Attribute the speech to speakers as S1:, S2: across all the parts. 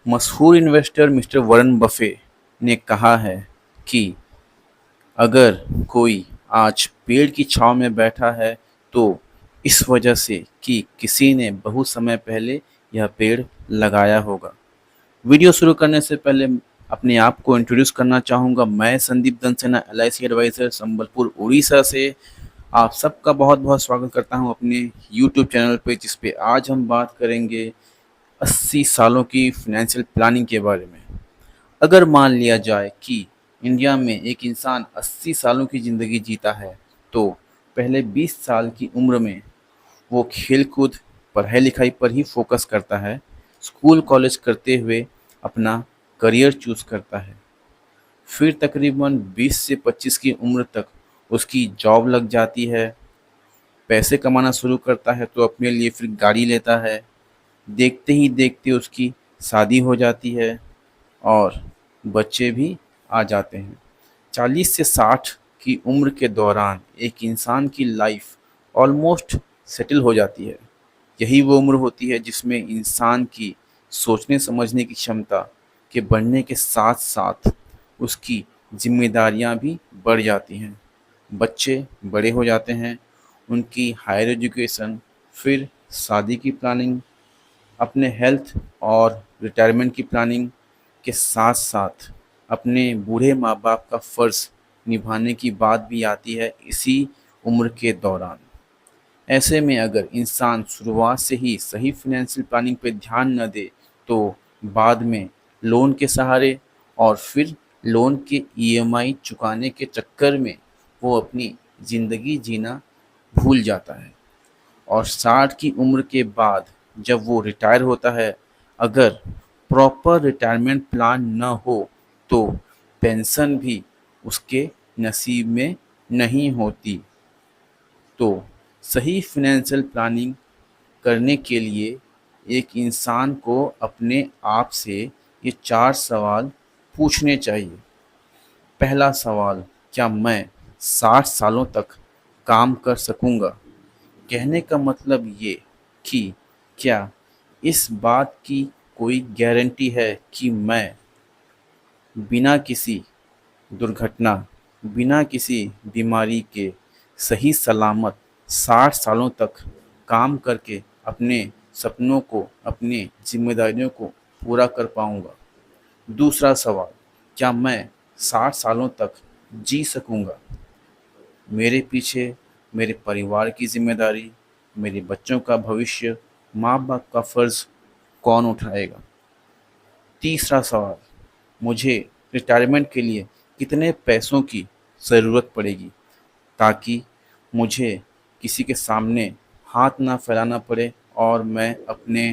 S1: मशहूर investor mister Warren Buffett ने कहा है कि अगर कोई आज पेड़ की छांव में बैठा है तो इस वजह से कि किसी ने बहुत समय पहले यह पेड़ लगाया होगा। वीडियो शुरू करने से पहले अपने आप को इंट्रोड्यूस करना चाहूँगा। मैं संदीप दंसेना, एलआईसी एडवाइज़र, संबलपुर उड़ीसा से आप सबका बहुत बहुत स्वागत करता हूं अपने यूट्यूब चैनल पे, जिस पे आज हम बात करेंगे 80 सालों की फाइनेंशियल प्लानिंग के बारे में। अगर मान लिया जाए कि इंडिया में एक इंसान 80 सालों की ज़िंदगी जीता है, तो पहले 20 साल की उम्र में वो खेल-कूद, पढ़ाई-लिखाई पर ही फ़ोकस करता है। स्कूल कॉलेज करते हुए अपना करियर चूज़ करता है। फिर तकरीबन 20 से 25 की उम्र तक उसकी जॉब लग जाती है, पैसे कमाना शुरू करता है तो अपने लिए फिर गाड़ी लेता है। देखते ही देखते उसकी शादी हो जाती है और बच्चे भी आ जाते हैं। 40 से 60 की उम्र के दौरान एक इंसान की लाइफ ऑलमोस्ट सेटल हो जाती है। यही वो उम्र होती है जिसमें इंसान की सोचने समझने की क्षमता के बढ़ने के साथ साथ उसकी जिम्मेदारियां भी बढ़ जाती हैं। बच्चे बड़े हो जाते हैं, उनकी हायर एजुकेशन, फिर शादी की प्लानिंग, अपने हेल्थ और रिटायरमेंट की प्लानिंग के साथ साथ अपने बूढ़े माँ बाप का फ़र्ज़ निभाने की बात भी आती है इसी उम्र के दौरान। ऐसे में अगर इंसान शुरुआत से ही सही फाइनेंशियल प्लानिंग पे ध्यान न दे तो बाद में लोन के सहारे और फिर लोन के ईएमआई चुकाने के चक्कर में वो अपनी ज़िंदगी जीना भूल जाता है। और 60 की उम्र के बाद जब वो रिटायर होता है, अगर प्रॉपर रिटायरमेंट प्लान न हो तो पेंशन भी उसके नसीब में नहीं होती। तो सही फाइनेंशियल प्लानिंग करने के लिए एक इंसान को अपने आप से ये 4 सवाल पूछने चाहिए। पहला सवाल, क्या मैं 60 सालों तक काम कर सकूंगा? कहने का मतलब ये कि क्या इस बात की कोई गारंटी है कि मैं बिना किसी दुर्घटना, बिना किसी बीमारी के सही सलामत 60 सालों तक काम करके अपने सपनों को, अपनी जिम्मेदारियों को पूरा कर पाऊँगा? दूसरा सवाल, क्या मैं 60 सालों तक जी सकूँगा? मेरे पीछे मेरे परिवार की ज़िम्मेदारी, मेरे बच्चों का भविष्य, माँ-बाप का फ़र्ज़ कौन उठाएगा? तीसरा सवाल, मुझे रिटायरमेंट के लिए कितने पैसों की ज़रूरत पड़ेगी ताकि मुझे किसी के सामने हाथ ना फैलाना पड़े और मैं अपने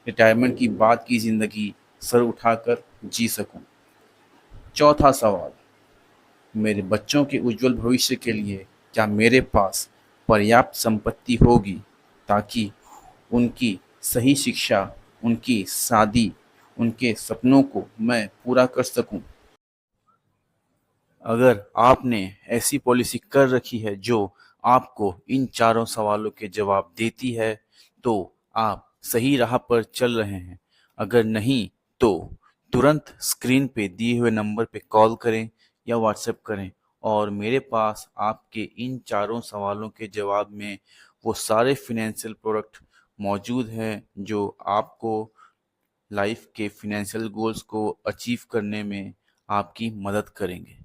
S1: रिटायरमेंट की बाद की ज़िंदगी सर उठाकर जी सकूं। चौथा सवाल, मेरे बच्चों के उज्जवल भविष्य के लिए क्या मेरे पास पर्याप्त संपत्ति होगी ताकि उनकी सही शिक्षा, उनकी शादी, उनके सपनों को मैं पूरा कर सकूं? अगर आपने ऐसी पॉलिसी कर रखी है जो आपको इन चारों सवालों के जवाब देती है, तो आप सही राह पर चल रहे हैं। अगर नहीं, तो तुरंत स्क्रीन पे दिए हुए नंबर पे कॉल करें या व्हाट्सएप करें और मेरे पास आपके इन चारों सवालों के जवाब में वो सारे फाइनेंशियल प्रोडक्ट मौजूद हैं जो आपको लाइफ के फाइनेंशियल गोल्स को अचीव करने में आपकी मदद करेंगे।